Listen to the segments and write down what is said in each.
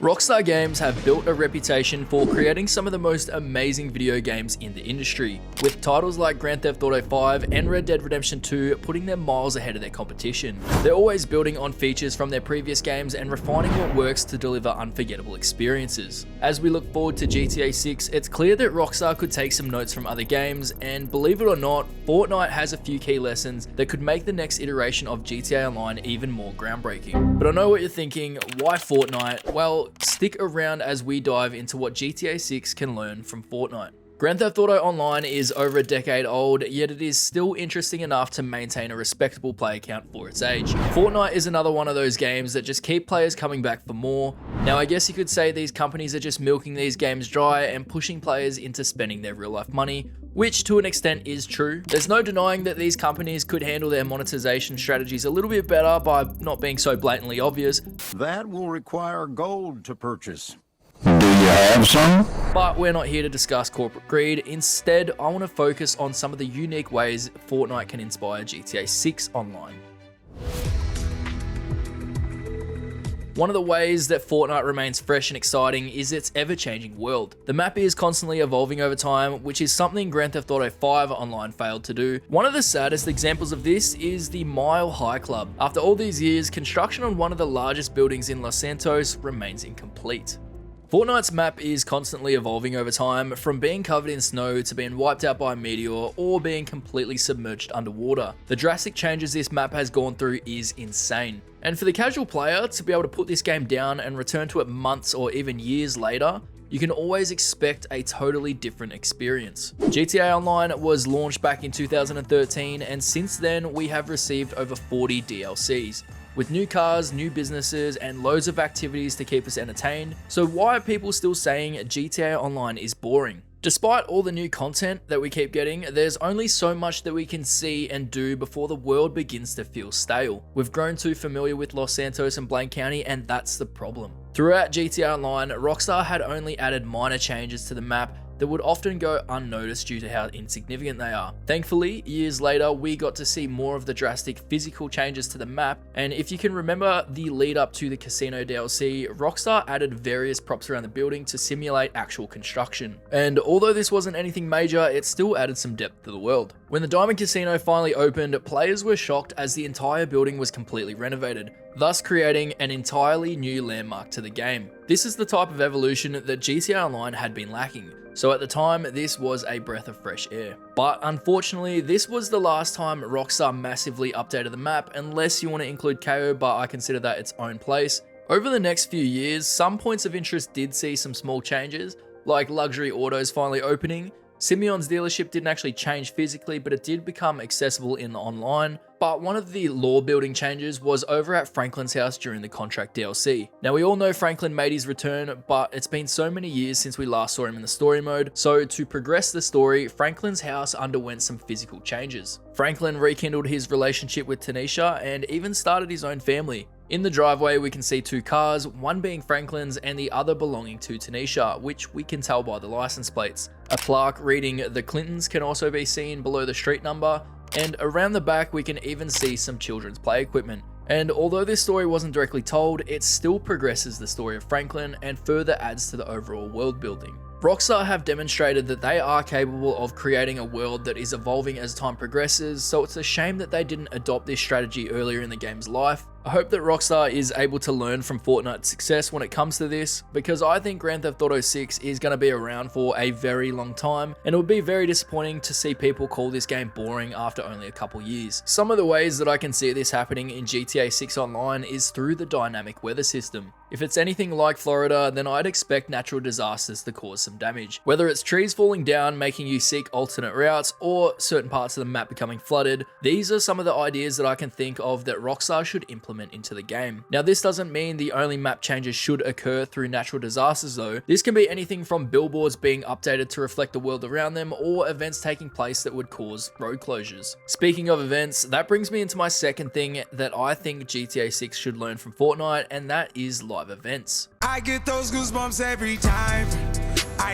Rockstar Games have built a reputation for creating some of the most amazing video games in the industry, with titles like Grand Theft Auto 5 and Red Dead Redemption 2 putting them miles ahead of their competition. They're always building on features from their previous games and refining what works to deliver unforgettable experiences. As we look forward to GTA 6, it's clear that Rockstar could take some notes from other games, and believe it or not, Fortnite has a few key lessons that could make the next iteration of GTA Online even more groundbreaking. But I know what you're thinking, why Fortnite? Well, stick around as we dive into what GTA 6 can learn from Fortnite. Grand Theft Auto Online is over a decade old, yet it is still interesting enough to maintain a respectable player count for its age. Fortnite is another one of those games that just keep players coming back for more. Now, I guess you could say these companies are just milking these games dry and pushing players into spending their real life money, which to an extent is true. There's no denying that these companies could handle their monetization strategies a little bit better by not being so blatantly obvious. That will require gold to purchase. Do you have some? But we're not here to discuss corporate greed. Instead, I want to focus on some of the unique ways Fortnite can inspire GTA 6 Online. One of the ways that Fortnite remains fresh and exciting is its ever-changing world. The map is constantly evolving over time, which is something Grand Theft Auto 5 Online failed to do. One of the saddest examples of this is the Mile High Club. After all these years, construction on one of the largest buildings in Los Santos remains incomplete. Fortnite's map is constantly evolving over time, from being covered in snow to being wiped out by a meteor or being completely submerged underwater. The drastic changes this map has gone through is insane. And for the casual player to be able to put this game down and return to it months or even years later, you can always expect a totally different experience. GTA Online was launched back in 2013, and since then we have received over 40 DLCs. With new cars, new businesses, and loads of activities to keep us entertained. So why are people still saying GTA Online is boring? Despite all the new content that we keep getting, there's only so much that we can see and do before the world begins to feel stale. We've grown too familiar with Los Santos and Blaine County, and that's the problem. Throughout GTA Online, Rockstar had only added minor changes to the map that would often go unnoticed due to how insignificant they are. Thankfully, years later, we got to see more of the drastic physical changes to the map, and if you can remember the lead up to the Casino DLC, Rockstar added various props around the building to simulate actual construction. And although this wasn't anything major, it still added some depth to the world. When the Diamond Casino finally opened, players were shocked as the entire building was completely renovated, thus creating an entirely new landmark to the game. This is the type of evolution that GTA Online had been lacking. So at the time, this was a breath of fresh air. But unfortunately, this was the last time Rockstar massively updated the map, unless you want to include KO, but I consider that its own place. Over the next few years, some points of interest did see some small changes, like luxury autos finally opening. Simeon's dealership didn't actually change physically, but it did become accessible in online. But one of the lore building changes was over at Franklin's house during the Contract DLC. Now we all know Franklin made his return, but it's been so many years since we last saw him in the story mode, so to progress the story, Franklin's house underwent some physical changes. Franklin rekindled his relationship with Tanisha and even started his own family. In the driveway, we can see two cars, one being Franklin's and the other belonging to Tanisha, which we can tell by the license plates. A plaque reading the Clintons can also be seen below the street number, and around the back we can even see some children's play equipment. And although this story wasn't directly told, it still progresses the story of Franklin and further adds to the overall world building. Rockstar have demonstrated that they are capable of creating a world that is evolving as time progresses, so it's a shame that they didn't adopt this strategy earlier in the game's life. I hope that Rockstar is able to learn from Fortnite's success when it comes to this, because I think Grand Theft Auto 6 is going to be around for a very long time, and it would be very disappointing to see people call this game boring after only a couple years. Some of the ways that I can see this happening in GTA 6 Online is through the dynamic weather system. If it's anything like Florida, then I'd expect natural disasters to cause some damage. Whether it's trees falling down, making you seek alternate routes, or certain parts of the map becoming flooded, these are some of the ideas that I can think of that Rockstar should implement into the game. Now, this doesn't mean the only map changes should occur through natural disasters though. This can be anything from billboards being updated to reflect the world around them, or events taking place that would cause road closures. Speaking of events, that brings me into my second thing that I think GTA 6 should learn from Fortnite, and that is live events. I get those goosebumps every time.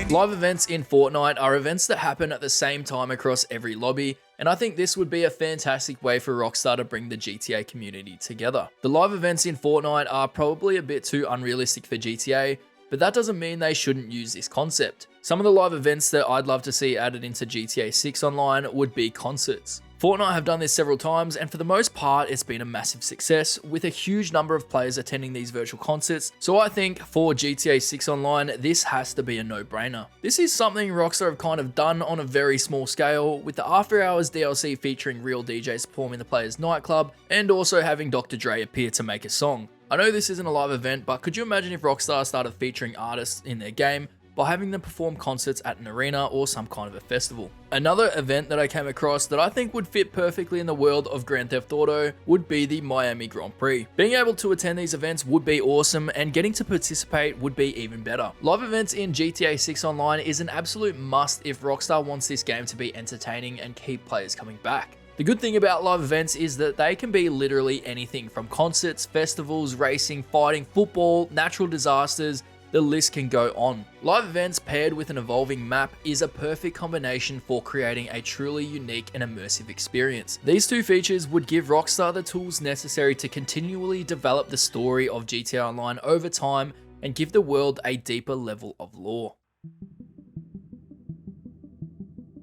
Live events in Fortnite are events that happen at the same time across every lobby, And I think this would be a fantastic way for Rockstar to bring the GTA community together. The live events in Fortnite are probably a bit too unrealistic for GTA, but that doesn't mean they shouldn't use this concept. Some of the live events that I'd love to see added into GTA 6 Online would be concerts. Fortnite have done this several times, and for the most part, it's been a massive success, with a huge number of players attending these virtual concerts. So I think for GTA 6 Online, this has to be a no-brainer. This is something Rockstar have kind of done on a very small scale, with the After Hours DLC featuring real DJs performing the player's nightclub, and also having Dr. Dre appear to make a song. I know this isn't a live event, but could you imagine if Rockstar started featuring artists in their game by having them perform concerts at an arena or some kind of a festival? Another event that I came across that I think would fit perfectly in the world of Grand Theft Auto would be the Miami Grand Prix. Being able to attend these events would be awesome, and getting to participate would be even better. Live events in GTA 6 Online is an absolute must if Rockstar wants this game to be entertaining and keep players coming back. The good thing about live events is that they can be literally anything from concerts, festivals, racing, fighting, football, natural disasters. The list can go on. Live events paired with an evolving map is a perfect combination for creating a truly unique and immersive experience. These two features would give Rockstar the tools necessary to continually develop the story of GTA Online over time and give the world a deeper level of lore.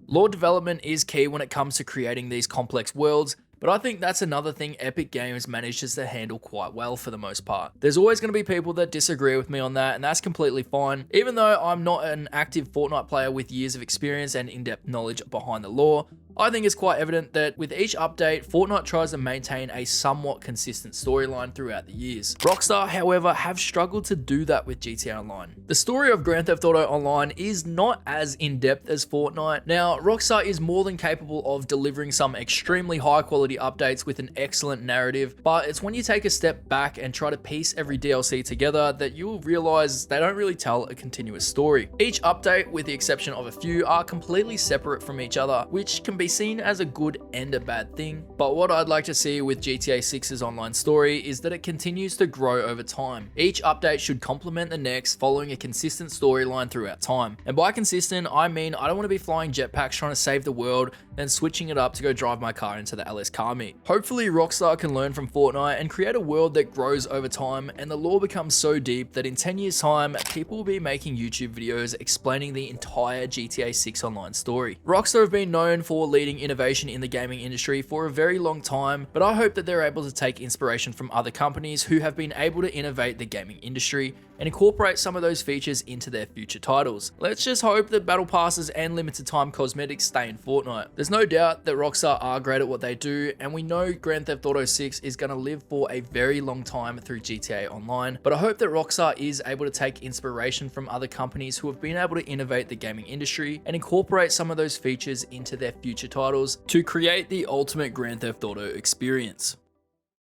Lore development is key when it comes to creating these complex worlds, but I think that's another thing Epic Games manages to handle quite well for the most part. There's always going to be people that disagree with me on that, and that's completely fine. Even though I'm not an active Fortnite player with years of experience and in-depth knowledge behind the lore, I think it's quite evident that with each update, Fortnite tries to maintain a somewhat consistent storyline throughout the years. Rockstar, however, have struggled to do that with GTA Online. The story of Grand Theft Auto Online is not as in-depth as Fortnite. Now, Rockstar is more than capable of delivering some extremely high-quality updates with an excellent narrative, but it's when you take a step back and try to piece every DLC together that you'll realize they don't really tell a continuous story. Each update, with the exception of a few, are completely separate from each other, which can be seen as a good and a bad thing. But what I'd like to see with GTA 6's online story is that it continues to grow over time. Each update should complement the next, following a consistent storyline throughout time. And by consistent, I mean I don't want to be flying jetpacks trying to save the world, then switching it up to go drive my car into the LS car meet. Hopefully Rockstar can learn from Fortnite and create a world that grows over time, and the lore becomes so deep that in 10 years time, people will be making YouTube videos explaining the entire GTA 6 online story. Rockstar have been known for leading innovation in the gaming industry for a very long time, but I hope that they're able to take inspiration from other companies who have been able to innovate the gaming industry and incorporate some of those features into their future titles. Let's just hope that battle passes and limited time cosmetics stay in Fortnite. There's no doubt that Rockstar are great at what they do, and we know Grand Theft Auto 6 is going to live for a very long time through GTA Online, but I hope that Rockstar is able to take inspiration from other companies who have been able to innovate the gaming industry and incorporate some of those features into their future titles to create the ultimate Grand Theft Auto experience.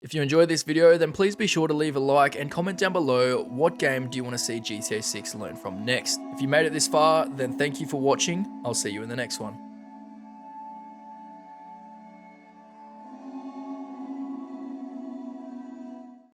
If you enjoyed this video, then please be sure to leave a like and comment down below what game do you want to see GTA 6 learn from next. If you made it this far, then thank you for watching. I'll see you in the next one.